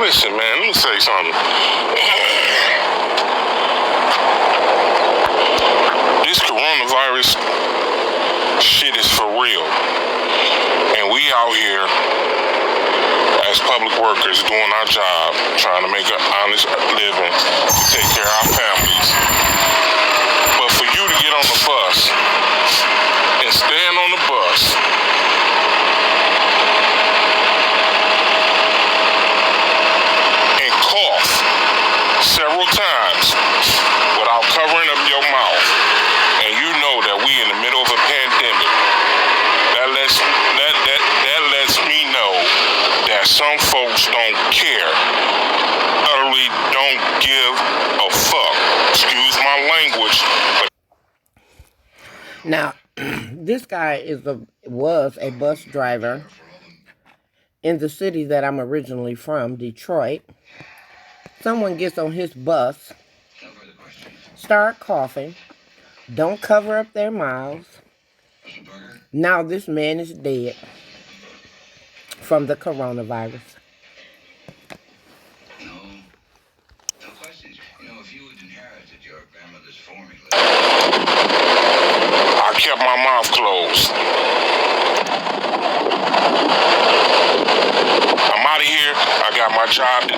Listen, man, let me say something. This coronavirus shit is for real. And we out here as public workers doing our job, trying to make an honest living, take care of our families. But for you to get on the bus and stand on the bus and cough several times without covering up your mouth, and you know that we in the middle of a pandemic, that lets me know that some folks don't care, utterly don't give a fuck. Excuse my language. Now, this guy was a bus driver in the city that I'm originally from, Detroit. Someone gets on his bus, start coughing, don't cover up their mouths. Now this man is dead from the coronavirus. No questions. If you had inherited your grandmother's formula. I kept my mouth closed. I'm out of here. I got my job to